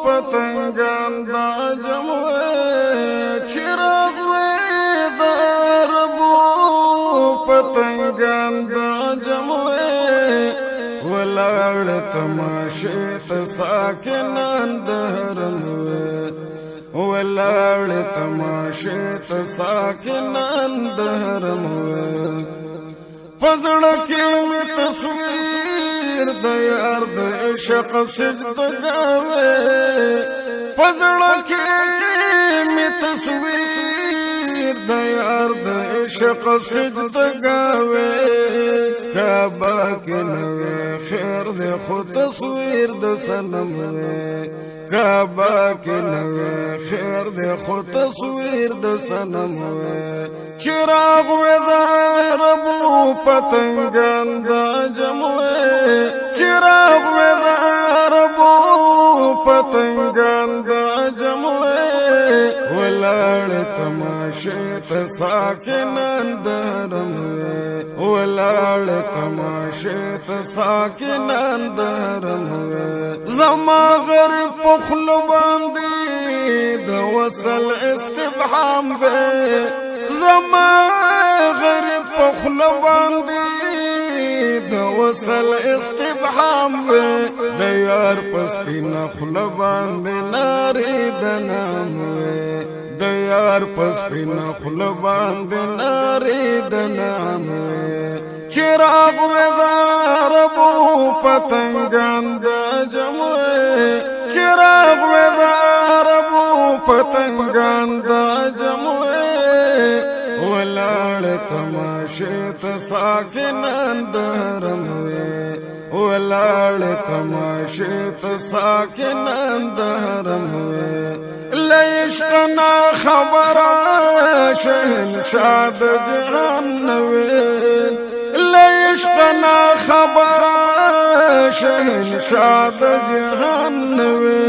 پتنگان دا جموے چراغ وے دا ربو پتنگان دا جموے ولاړ تماشې ته ساکنان د حرم وې ولاړ تماشې ته ساکنان د حرم وې پزړه کې مې تصویر د یار د عشق سجدګاوې پزړه کې مې تصویر د یار د عشق سجدګاوې کعبه کې نوې خیر دې خو تصویر د صنم وې کعبه کې نوې خیر دې خو تصویر د صنم وې چراغ وې د ربو پتنګان دا جموې چراغ وې د ربو پتنګان دا جموې ولاړ تماشې ته ساکنان د حرم وې ولاړ تماشې ته ساکنان د حرم وې زما غریب په خوله باندې د وصل استفهام وې زما غریب په خوله باندې د وصل استفهام وې د یار په سپینه خوله باندې نارې د نام وې د یار په سپینه خوله باندې نارې د نام وې چراغ وې د ربو پتنګان دا جموې چراغ وې د ربو پتنګان دا جموې ولاړ تماشې ته ساکنان د حرم وې ولاړ تماشې ته ساکنان د حرم وې له عشقنا خبره شهنشاه د جهان وې له عشقنا خبره شهنشاه د جهان وې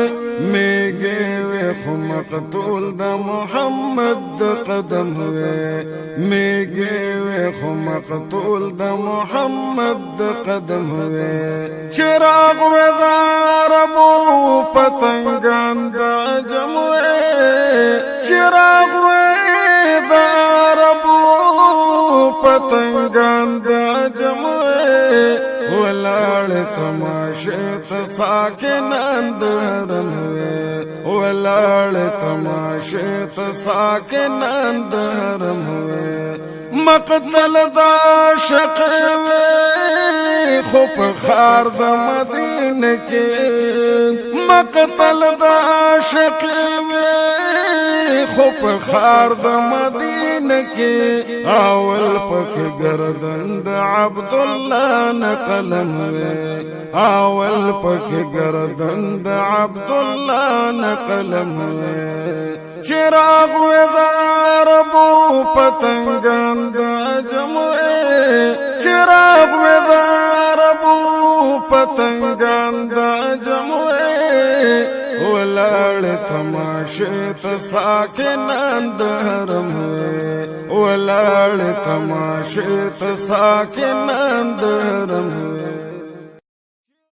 میګې وې خو مقتول د محمد د قدم وې میګې وې خو مقتول د محمد د قدم وې چراغ وې د ربو پتنګان دا جموې چراغ وې د ربو پتنګان دا جموې ولاړ تماشې ته ساکنان د حرم وې ولاړ تماشې ته ساکنان د حرم وې مقتل د عاشق وې خو په ښار د مدینه کې مقتل د عاشق وې خو په ښار د مدینه کې اول پکې گردن د عبدالله نه قلم وې اول پکې گردن د عبدالله نه قلم وې چراغ وې د ربو پتنګان دا جموې چراغ وې د ربو پتنګان دا جموې ولاړ تماشې ته ساکنان د حرم وې ولاړ تماشې ته ساکنان د حرم وې